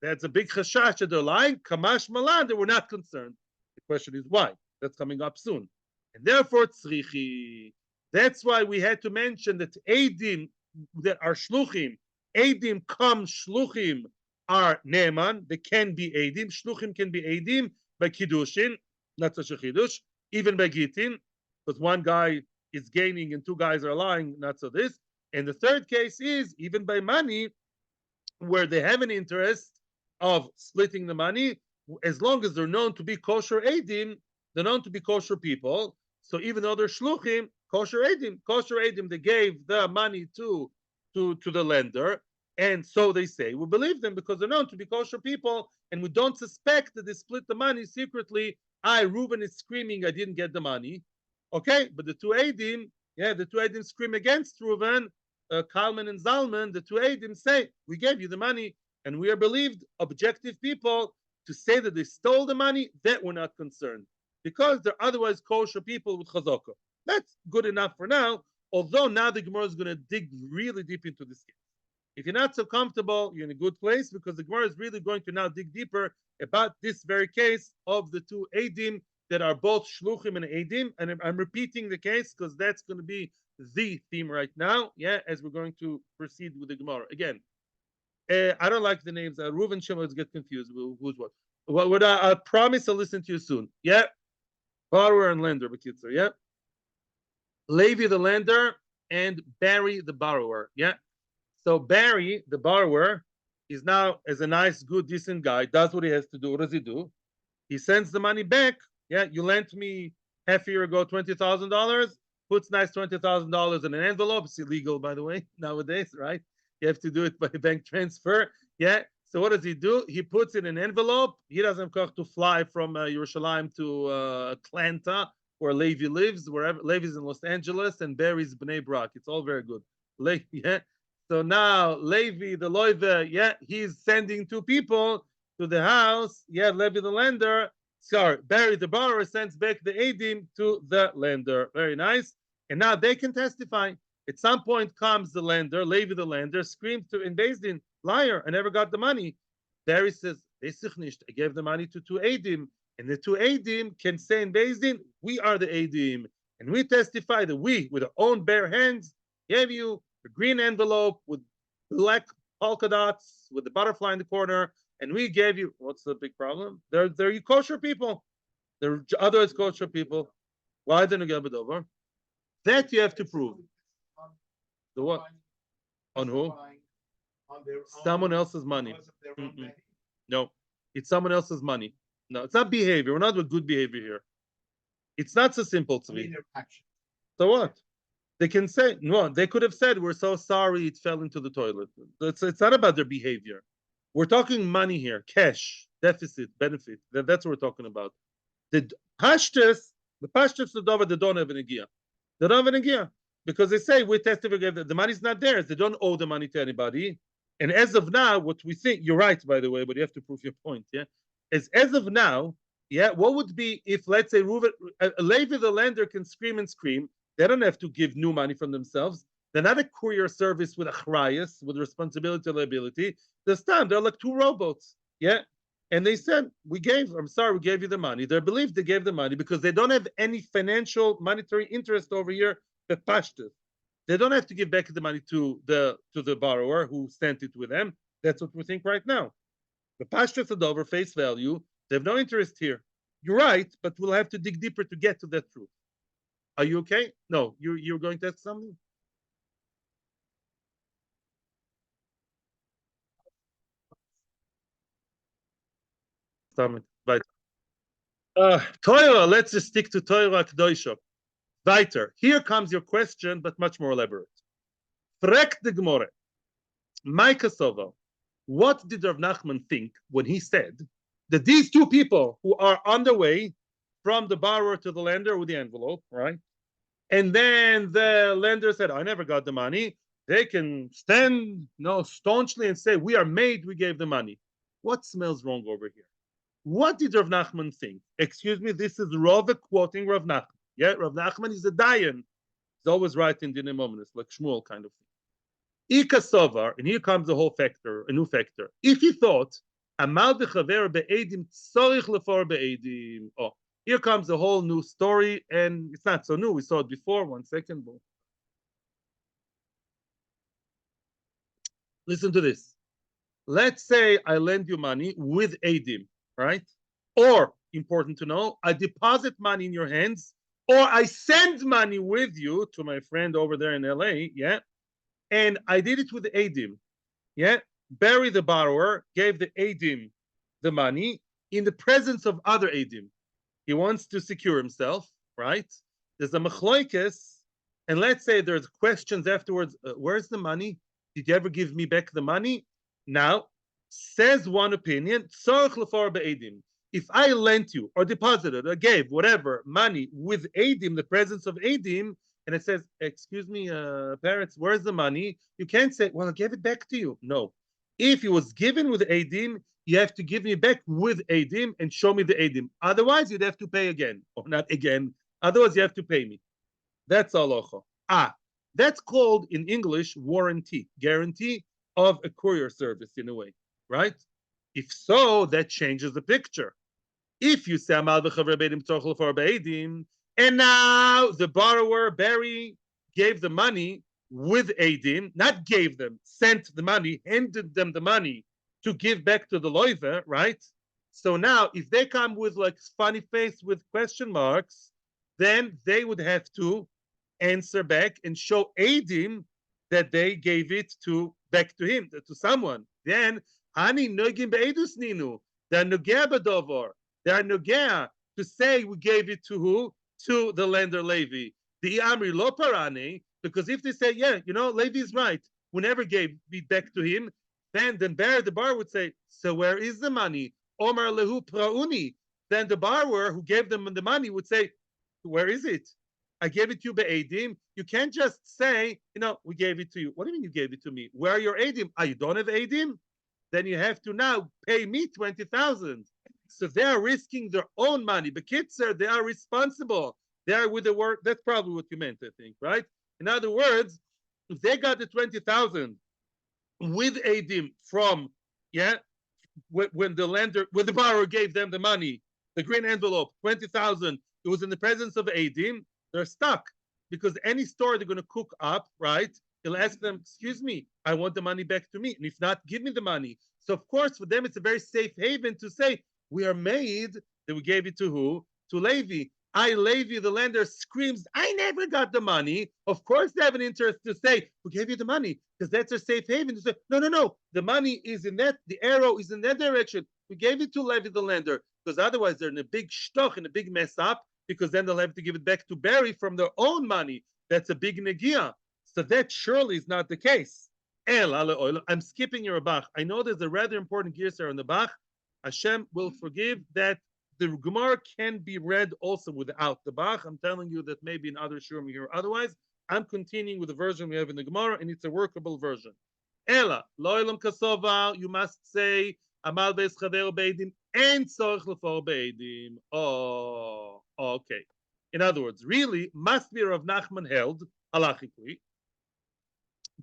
[SPEAKER 1] that's a big chashash that they're lying. Kamash malan, they were not concerned. The question is why? That's coming up soon. And therefore, tzrichi. That's why we had to mention that Eidim that are shluchim, Eidim come shluchim are ne'eman. They can be Eidim. Shluchim can be Eidim by Kiddushin, not such a Kiddush, even by Gitin, because one guy is gaining and two guys are lying, not so this. And the third case is even by money, where they have an interest of splitting the money, as long as they're known to be kosher edim, they're known to be kosher people. So even though they're shluchim, kosher edim, they gave the money to the lender, and so they say we believe them because they're known to be kosher people, and we don't suspect that they split the money secretly. Reuben is screaming, I didn't get the money. Okay, but the two edim scream against Reuben. Kalman and Zalman, the two edim say, we gave you the money, and we are believed objective people to say that they stole the money, that we're not concerned, because they're otherwise kosher people with chazaka. That's good enough for now, although now the Gemara is going to dig really deep into this case. If you're not so comfortable, you're in a good place, because the Gemara is really going to now dig deeper about this very case of the two edim that are both shluchim and edim, and I'm repeating the case because that's going to be the theme right now, as we're going to proceed with the Gemara. Again, I don't like the names. Reuven Shimon get confused. Who's what? What I promise I'll listen to you soon. Yeah, borrower and lender, Bekitzer. Yeah, Levi the lender and Barry the borrower. Yeah, so Barry the borrower is now as a nice, good, decent guy. Does what he has to do. What does he do? He sends the money back. Yeah, you lent me half a year ago $20,000. Puts nice $20,000 in an envelope. It's illegal, by the way, nowadays, right? You have to do it by bank transfer. Yeah. So what does he do? He puts it in an envelope. He doesn't have to fly from Yerushalayim to Atlanta, where Levi lives. Wherever Levi's in Los Angeles and Barry's Bnei Brak. It's all very good. Yeah. So now Levi the loive, he's sending two people to the house. Yeah, Levi the lender. Sorry, Barry the borrower sends back the edim to the lender. Very nice. And now they can testify. At some point comes the lender, Levi the lender, screams to in Beis Din, liar, I never got the money. Barry says, I gave the money to two Adim, and the two Adim can say in BSD, we are the Adim, and we testify that we, with our own bare hands, gave you a green envelope with black polka dots with the butterfly in the corner, and we gave you. What's the big problem? They're kosher people. They're otherwise kosher people. Why didn't you get it over? That you have to prove. The what? On who? Someone else's money. No, it's someone else's money. No, it's not behavior. We're not with good behavior here. It's not so simple to me. So what? They can say, no, they could have said, we're so sorry it fell into the toilet. It's not about their behavior. We're talking money here, cash, deficit, benefit. That's what we're talking about. The pashtus of Dover, they don't have an agia. They don't have an agia. Because they say, we testify, the money's not theirs. They don't owe the money to anybody. And as of now, what we think, you're right, by the way, but you have to prove your point, yeah? As of now, yeah, what would be if, let's say, Levi the lender can scream and scream, they don't have to give new money from themselves. They're not a courier service with achrayas, with responsibility and liability. This time, they're like two rowboats, yeah? And they said, we gave you the money. They believe they gave the money because they don't have any financial, monetary interest over here, the pashtus. They don't have to give back the money to the borrower who sent it with them. That's what we think right now. The pashtus of over face value, they have no interest here. You're right, but we'll have to dig deeper to get to that truth. Are you okay? No, you're going to ask something? Stomach. Right. Torah, let's just stick to Torah Kedoshah. Weiter. Here comes your question, but much more elaborate. Frek de Gemore. Micah Sova. What did Rav Nachman think when he said that these two people who are on the way from the borrower to the lender with the envelope, right? And then the lender said, I never got the money. They can stand staunchly and say, we are made, we gave the money. What smells wrong over here? What did Rav Nachman think? Excuse me, this is Rava quoting Rav Nachman. Yeah, Rav Nachman is a Dayan. He's always right in Dinei Mominus, like Shmuel kind of thing. Ika Sovar, and here comes a new factor. If he thought, Amal bechaver be'edim tzorich lefor be'edim. Oh, here comes a whole new story, and it's not so new. We saw it before. 1 second. Listen to this. Let's say I lend you money with edim, right? Or, important to know, I deposit money in your hands, or I send money with you to my friend over there in LA, yeah? And I did it with the Adim. Yeah. Barry the borrower gave the Adim the money in the presence of other Adim. He wants to secure himself, right? There's a machloikes, and let's say there's questions afterwards. Where's the money? Did you ever give me back the money? Now, says one opinion, if I lent you or deposited or gave whatever money with Adim, the presence of Adim, and it says, excuse me, parents, where's the money? You can't say, well, I gave it back to you. No. If it was given with Adim, you have to give me back with Adim and show me the Adim. Otherwise, you'd have to pay again. Or not again. Otherwise, you have to pay me. That's halacha. That's called in English warranty, guarantee of a courier service in a way, right? If so, that changes the picture. If you say, and now the borrower, Barry, gave the money with Adim, not gave them, sent the money, handed them the money to give back to the loiver, right? So now, if they come with like funny face with question marks, then they would have to answer back and show Adim that they gave it back to him, to someone. Then, Hani Nogim Be'edus Ninu, they're Nogea Badovor, they're Nogea to say we gave it to who? To the lender Levi. The Amri Lo Parane, because if they say, yeah, Levi is right, we never gave it back to him, then Bar the bar would say, so where is the money? Omar Lehu Prauni. Then the borrower who gave them the money would say, where is it? I gave it to you by Adim. You can't just say, we gave it to you. What do you mean you gave it to me? Where are your Adim? You don't have Adim? Then you have to now pay me 20,000. So they are risking their own money. The kids they are responsible. They are with the work. That's probably what you meant, I think, right? In other words, if they got the 20,000 with Adim from when the borrower gave them the money, the green envelope, 20,000, it was in the presence of Adim, they're stuck because any store they're going to cook up, right? He'll ask them, excuse me, I want the money back to me. And if not, give me the money. So, of course, for them, it's a very safe haven to say, we are made that we gave it to who? To Levi. Levi, the lender, screams, I never got the money. Of course, they have an interest to say, we gave you the money because that's a safe haven to say, no. The money is in that, the arrow is in that direction. We gave it to Levi, the lender, because otherwise they're in a big shtoch, in a big mess up, because then they'll have to give it back to Barry from their own money. That's a big negia. So that surely is not the case. I'm skipping your Bach. I know there's a rather important gear in the Bach. Hashem will forgive that the Gemara can be read also without the Bach. I'm telling you that maybe in other shurim here otherwise. I'm continuing with the version we have in the Gemara, and it's a workable version. Ela, lo'ilam kasova, you must say, amal beis chaver beidim, and tzorich lefor beidim. Oh, okay. In other words, really, must be Rav Nachman held, halachically,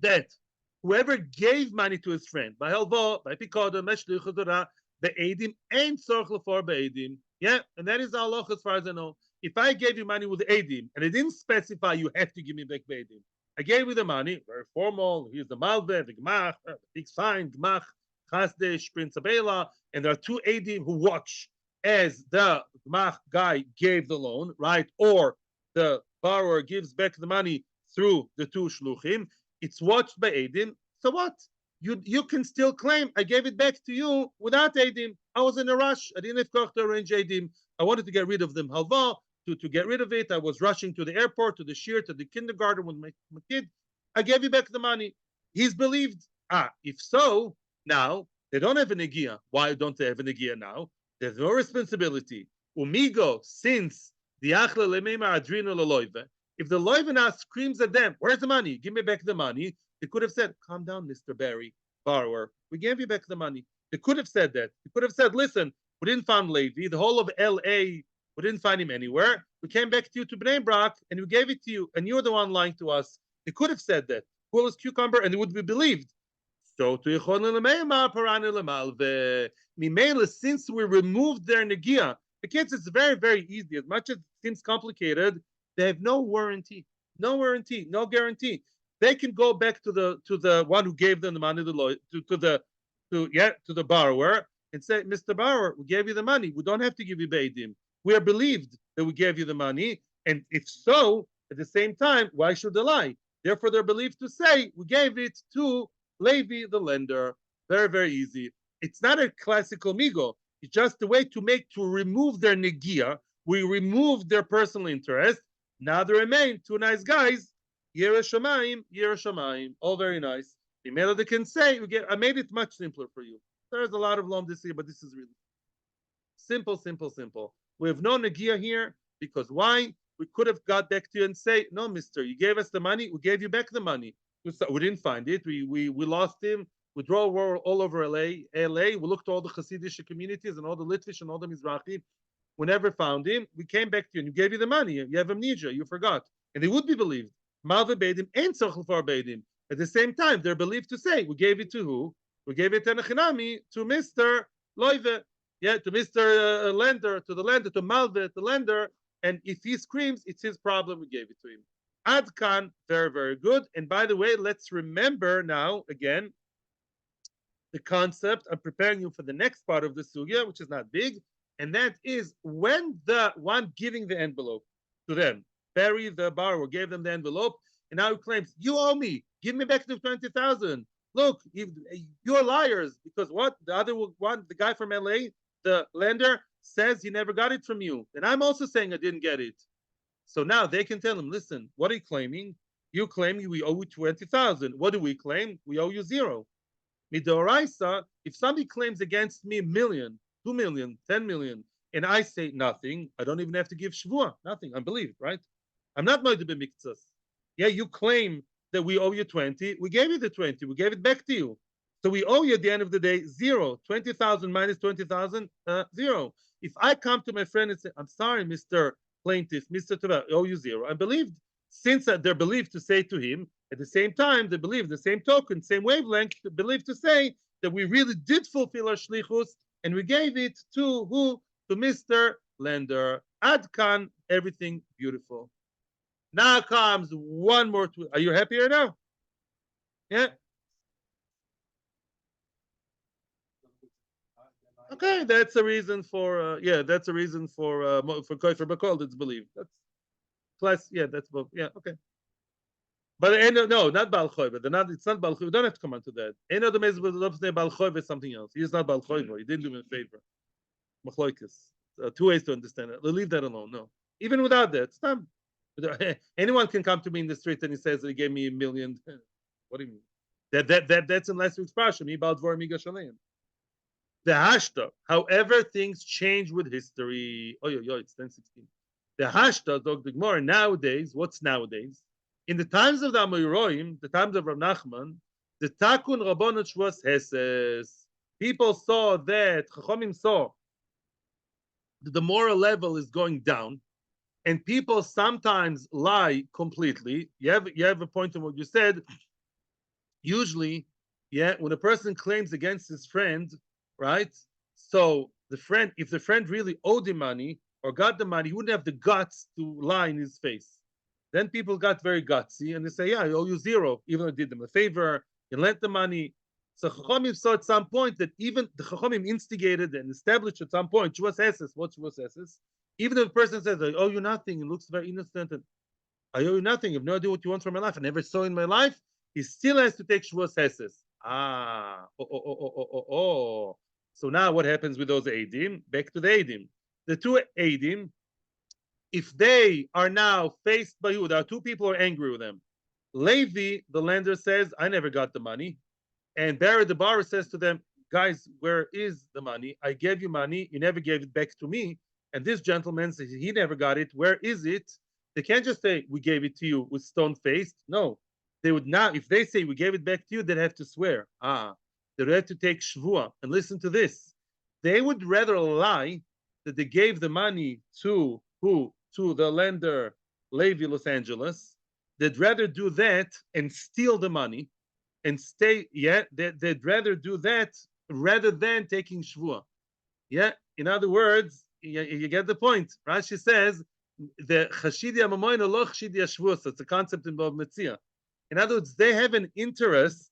[SPEAKER 1] that whoever gave money to his friend, by helvo, by pikoda, meshlich chodora, be'edim, and tzorich lefor be'edim. Yeah, and that is our halacha as far as I know. If I gave you money with edim, and it didn't specify you have to give me back be'edim, I gave you the money, very formal, here's the malve, the gmach, big sign, gmach, chasdesh, prince abela, and there are two edim who watch as the gmach guy gave the loan, right? Or the borrower gives back the money through the two shluchim. It's watched by edim. So what? You can still claim I gave it back to you without edim. I was in a rush. I didn't have koch to arrange edim. I wanted to get rid of them. Halva, to get rid of it. I was rushing to the airport, to the shiur, to the kindergarten with my kid. I gave you back the money. He's believed. If so, now they don't have a negia. Why don't they have a negia now? There's no responsibility. Umigo, since the achle lemema adrino leloive, if the loive now screams at them, where's the money? Give me back the money. They could have said, calm down, Mr. Barry, borrower. We gave you back the money. They could have said that. They could have said, listen, we didn't find Levi. The whole of L.A., we didn't find him anywhere. We came back to you to Bnei Brak, and we gave it to you, and you're the one lying to us. They could have said that. Cool as cucumber, and it would be believed. So, since we removed their negia, the kids, it's very, very easy. As much as it seems complicated, they have no warranty, no guarantee. They can go back to the one who gave them the money, to the borrower, and say, Mr. Borrower, we gave you the money. We don't have to give you beidim. We are believed that we gave you the money, and if so, at the same time, why should they lie? Therefore, they're believed to say we gave it to Levi, the lender. Very, very easy. It's not a classical migo. It's just a way to remove their negia. We removed their personal interest. Now there remain two nice guys. Yerushalayim, all very nice. The melody can say, I made it much simpler for you. There's a lot of lom this here, but this is really simple. We have no negia here because why? We could have got back to you and say, no, mister, you gave us the money, we gave you back the money. We didn't find it. We lost him. We drove all over LA. We looked at all the Hasidic communities and all the Litvish and all the Mizrahi. We never found him. We came back to you and you gave you the money. You have amnesia. You forgot. And they would be believed. Malve Beidim and Tzorich Lefor Beidim. At the same time, they're believed to say, we gave it to who? We gave it to Mr. Loive. Yeah, to Mr. Lender, to the lender, to Malve, the lender. And if he screams, it's his problem. We gave it to him. Adkan, very, very good. And by the way, let's remember now, again, the concept. I'm preparing you for the next part of the sugya, which is not big. And that is when the one giving the envelope to them, Barry, the borrower, gave them the envelope, and now he claims, you owe me. Give me back the 20,000. Look, you're liars. Because what? The other one, the guy from LA, the lender, says he never got it from you. And I'm also saying I didn't get it. So now they can tell him, listen, what are you claiming? You claim we owe you 20,000. What do we claim? We owe you 0. Midoraisa, if somebody claims against me 1 million, 2 million, 10 million, and I say nothing, I don't even have to give shvua, nothing. I'm believed, right? I'm not going to be miktsas. Yeah, you claim that we owe you 20. We gave you the 20. We gave it back to you. So we owe you at the end of the day 0. 20,000 minus 20,000, 0. If I come to my friend and say, I'm sorry, Mr. Plaintiff, Mr. Tava, I owe you 0, I'm believed. Since they're believed to say to him, at the same time, they believe the same token, same wavelength, believed to say, that we really did fulfill our shlichus, and we gave it to who? To Mr. Lender. Adkan, everything beautiful. Now comes one more. Are you happy right now? Yeah. Okay, that's a reason for that's a reason for Koifer Bakol. It's believed. That's plus that's both. Yeah, okay. But no, not Baal Choiva. They're not. It's not Baal Choiva. You don't have to come on to that. Eno the Mezbah Baal Choiva is something else. He's not Baal Choiva. He didn't do him a favor. Machloikis. Two ways to understand it. Leave that alone. No, even without that, stop. Anyone can come to me in the street and he says he gave me a million. What do you mean? That's in last week's parsha. Me about Dvar Miga Shalem. The hashta. However, things change with history. Oh, it's 10:16. The hashta, Dog the Gemara, nowadays, what's nowadays? In the times of the Amoraim, the times of Rav Nachman, the Takun Rabbanut Shvus Heses, people saw that, Chachamim saw that the moral level is going down, and people sometimes lie completely. You have a point in what you said. Usually, when a person claims against his friend, right? So the friend, if the friend really owed him money or got the money, he wouldn't have the guts to lie in his face. Then people got very gutsy and they say, I owe you zero, even though I did them a favor, you lent the money. So Chachamim saw at some point that even the Chachamim instigated and established at some point, Shvus Heses, what Shvus Heses? Even if the person says, I owe you nothing, it looks very innocent, and I owe you nothing, you have no idea what you want from my life, I never saw in my life, he still has to take Shvus Heses. So now what happens with those Eidim? Back to the Eidim. The two Eidim, if they are now faced by you, there are two people who are angry with them. Levi, the lender, says, I never got the money. And Barry the borrower says to them, guys, where is the money? I gave you money. You never gave it back to me. And this gentleman says he never got it. Where is it? They can't just say, we gave it to you with stone-faced. No. They would not, if they say we gave it back to you, they'd have to swear. They would have to take shvua. And listen to this. They would rather lie that they gave the money to who? To the lender, Levi Los Angeles. They'd rather do that and steal the money and stay, they'd rather do that rather than taking shvua. In other words, you get the point. Rashi says, the chashidi amamoina lo chashidi shvua. It's a concept in Bava Metzia. In other words, they have an interest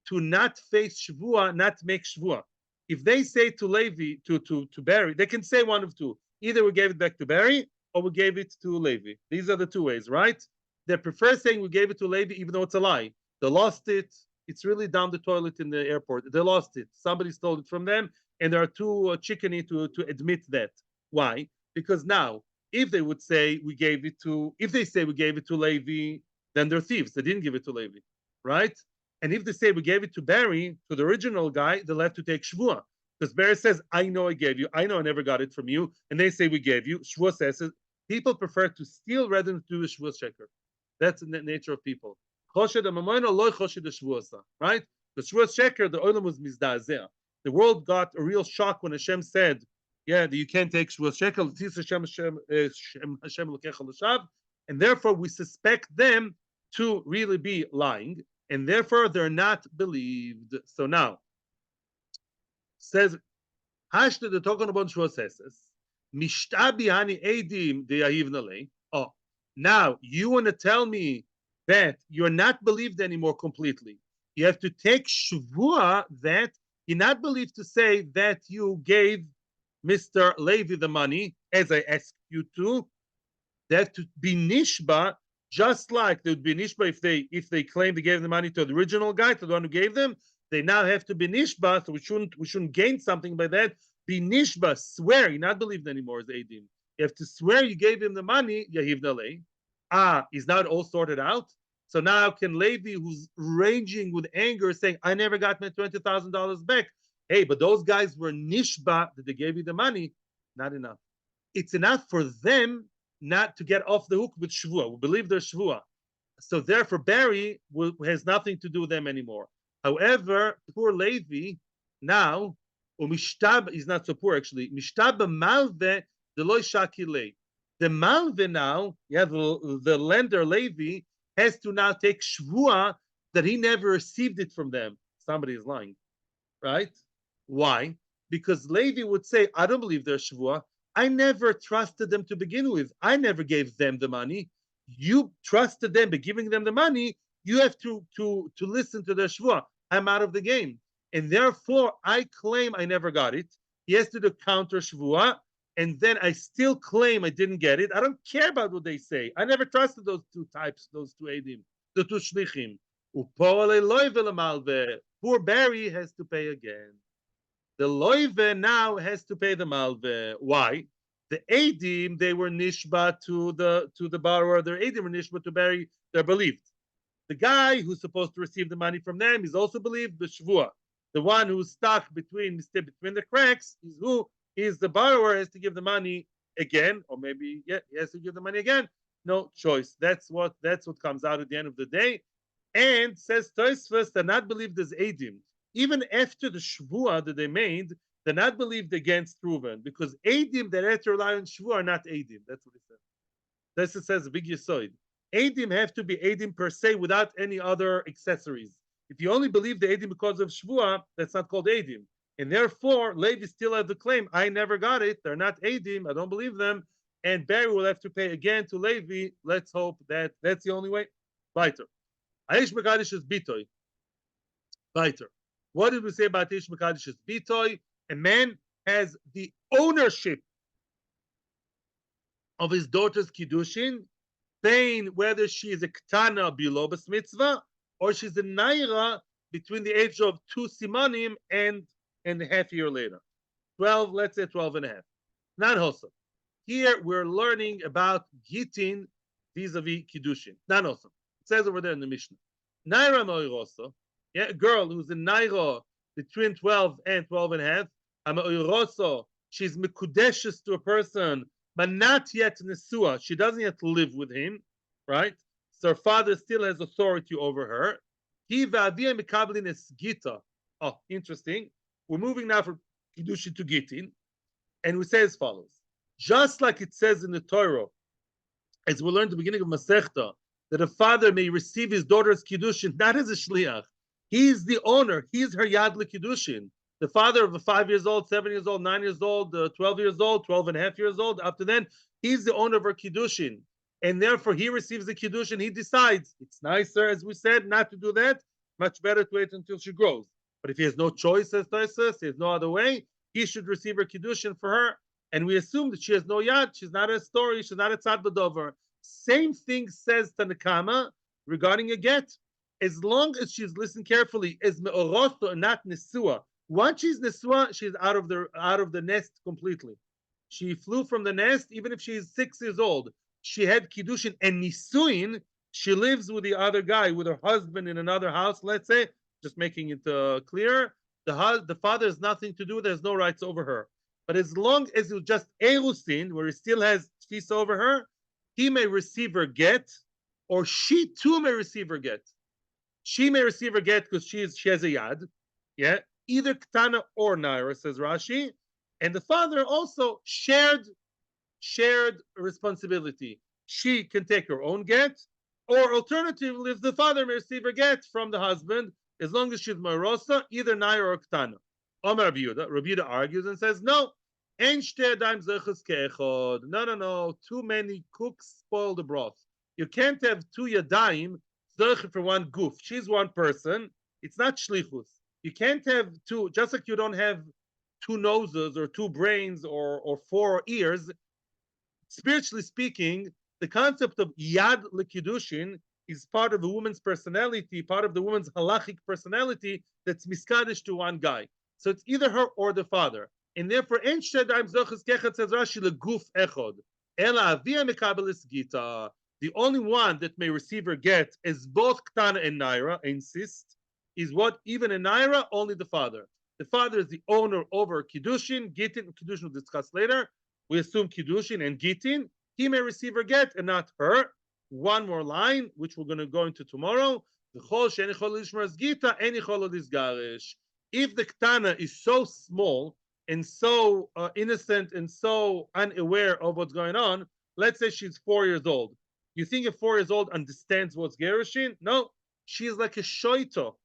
[SPEAKER 1] to not face shvua, not make shvua. If they say to Levi, to Barry, they can say one of two. Either we gave it back to Barry or we gave it to Levi. These are the two ways, right? They prefer saying we gave it to Levi even though it's a lie. They lost it. It's really down the toilet in the airport. They lost it. Somebody stole it from them, and they are too chickeny to admit that. Why? Because now, if they would say we gave it to, if they say we gave it to Levi, then they're thieves. They didn't give it to Levi, right? And if they say we gave it to Barry, to the original guy, they'll have to take shvua. Because Barry says, I know I gave you. I know I never got it from you. And they say we gave you. Shvua says people prefer to steal rather than to do a shvua sheker. That's the nature of people. Right? The shvua sheker, the olam was mizdazeh. The world got a real shock when Hashem said, that you can't take shvua sheker. And therefore we suspect them to really be lying. And therefore they're not believed. So now, says, Hashta the talking about Shvus Heses, Mishtabi Hani Eidim de Yahivnale. Oh, now you want to tell me that you're not believed anymore completely. You have to take Shvua that you're not believed to say that you gave Mr. Levi the money, as I asked you to. They have to be Nishba, just like they would be Nishba if they claim they gave the money to the original guy, to the one who gave them. They now have to be Nishba, so we shouldn't gain something by that. Be Nishba, swear, you're not believed anymore as Eidim. You have to swear you gave him the money, Yahiv Nalei. Is now all sorted out? So now can Levi, who's raging with anger, saying, I never got my $20,000 back. Hey, but those guys were Nishba that they gave you the money. Not enough. It's enough for them not to get off the hook with Shvua. We believe they're Shvua. So therefore, Barry has nothing to do with them anymore. However, poor Levi now, Mishtab is not so poor actually. Mishtab malve deloy shakile. The malve now, the lender Levi has to now take shvua that he never received it from them. Somebody is lying. right? Why? Because Levi would say, I don't believe they're Shavua. I never trusted them to begin with. I never gave them the money. You trusted them by giving them the money. You have to listen to their Shavua. I'm out of the game. And therefore, I claim I never got it. He has to do counter Shavua. And then I still claim I didn't get it. I don't care about what they say. I never trusted those two types, those two Edim, the two Shlichim. Poor Barry has to pay again. The loive now has to pay the malve. Why? The edim, they were nishba to the borrower. Their edim were nishba to Barry. They're believed. The guy who's supposed to receive the money from them is also believed. The shvua, the one who's stuck between the cracks, is who is the borrower has to give the money again, or maybe he has to give the money again. No choice. That's what comes out at the end of the day. And says Tosfos, they're not believed as edim. Even after the shvua that they made, they're not believed against Reuven because edim that have to rely on shvua are not edim. That's what it says. This it says a big yisoid. Edim have to be edim per se without any other accessories. If you only believe the edim because of shvua, that's not called edim. And therefore, Levi still has the claim, I never got it. They're not edim. I don't believe them. And Barry will have to pay again to Levi. Let's hope that that's the only way. Weiter. Aish mekadesh is bitoy. Weiter. What did we say about Aish mekadesh is bitoy? A man has the ownership of his daughter's kiddushin, saying whether she is a ktana below bas mitzvah or she's a naira between the age of 2 simanim and a half year later. 12, let's say 12 and a half. Not hosa. Here we're learning about gittin vis-a-vis kiddushin. Not hosa. It says over there in the Mishnah. Naira moirosa, a girl who's a naira between 12 and 12 and a half. A moirosa, she's mekadeshes to a person but not yet nesua. She doesn't yet live with him, right? So her father still has authority over her. He va'avia mekablin es gita. Oh, interesting. We're moving now from kiddushin to gittin, and we say as follows: just like it says in the Torah, as we learned at the beginning of Masechta, that a father may receive his daughter's kiddushin not as a shliach. He's the owner. He's her yad kiddushin. The father of a 5 years old, 7 years old, 9 years old, 12 years old, 12 and a half years old. Up to then, he's the owner of her kiddushin. And therefore, he receives the kiddushin. He decides it's nicer, as we said, not to do that. Much better to wait until she grows. But if he has no choice, as Tosfos, he has no other way, he should receive her kiddushin for her. And we assume that she has no yad. She's not a story. She's not a tzad b'dover. Same thing says Tanakama regarding a get. As long as she's listened carefully, as me'orosto and not nesua. Once she's nesua, she's out of the nest completely. She flew from the nest, even if she's 6 years old. She had kiddushin and nisuin. She lives with the other guy, with her husband in another house. Let's say, just making it clear, the father has nothing to do. There's no rights over her. But as long as it's just erusin, where he still has tfisa over her, he may receive her get, or she too may receive her get. She may receive her get because she has a yad, yeah. Either Ktana or Naira, says Rashi, and the father also shared responsibility. She can take her own get, or alternatively, if the father may receive her get from the husband, as long as she's Marosa, either Naira or Ktana. Omar Rabbi Yehuda argues and says, no, no, too many cooks spoil the broth. You can't have 2 yadayim for one goof. She's one person. It's not shlichus. You can't have 2, just like you don't have 2 noses or 2 brains or 4 ears. Spiritually speaking, the concept of yad l'kiddushin is part of the woman's personality, part of the woman's halachic personality that's miskadesh to one guy. So it's either her or the father. And therefore, en shedayim zochus kechet says Rashi leguf echod. Ela avia mekabelis gita. The only one that may receive her get is both Ktana and Naira, I insist, is what? Even in Naira, only the father. The father is the owner over Kiddushin, Gittin. Kiddushin we'll discuss later. We assume Kiddushin and Gittin. He may receive her get and not her. One more line, which we're going to go into tomorrow. If the Ktana is so small and so innocent and so unaware of what's going on, let's say she's 4 years old. You think a 4 years old understands what's gerushin? No, she is like a shoito.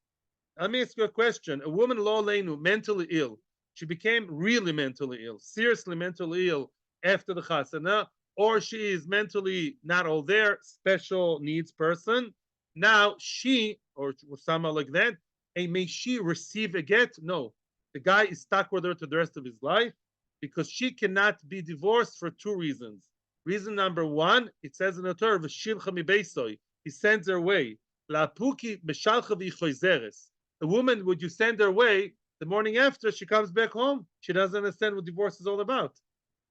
[SPEAKER 1] Let me ask you a question. A woman, lo leinu, mentally ill. She became really mentally ill, seriously mentally ill after the chasana, or she is mentally not all there, special needs person. Now she, or someone like that, and may she receive a get? No. The guy is stuck with her to the rest of his life because she cannot be divorced for two reasons. Reason number one, it says in the Torah, "V'shilcha mi beisoi," he sends her away. La'puki b'shalcha v'yichoizeres. A woman, would you send her away the morning after she comes back home? She doesn't understand what divorce is all about.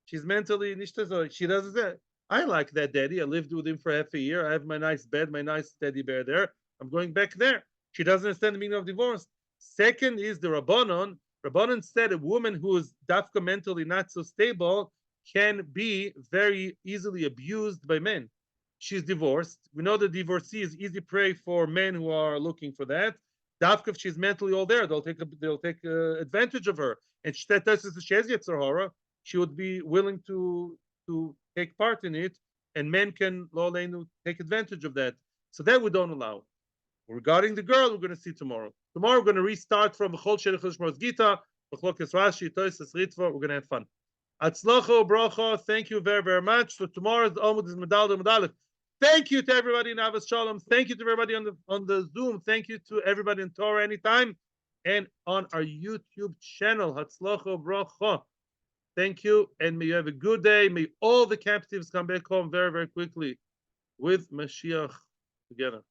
[SPEAKER 1] She's mentally nishtazor. She doesn't say, I like that daddy. I lived with him for half a year. I have my nice bed, my nice teddy bear there. I'm going back there. She doesn't understand the meaning of divorce. Second is the Rabbanon. Rabbanon said a woman who is dafka mentally not so stable can be very easily abused by men. She's divorced. We know the divorcee is easy prey for men who are looking for that. Dafka, if she's mentally all there, they'll take advantage of her. And she has Yetzer Hara, she would be willing to take part in it, and men can lo aleinu take advantage of that. So that we don't allow. Regarding the girl, we're going to see tomorrow. Tomorrow we're going to restart from B'chol Shelech Lishmos Gita, B'chlokes Rashi, Toisas Ritva. We're going to have fun. Atzlocho bracha. Thank you very very much. So tomorrow's Amud is Medal Medalef. Thank you to everybody in Avos Shalom. Thank you to everybody on the Zoom. Thank you to everybody in Torah Anytime and on our YouTube channel. Hatzlocho bracha. Thank you, and may you have a good day. May all the captives come back home very very quickly with Mashiach together.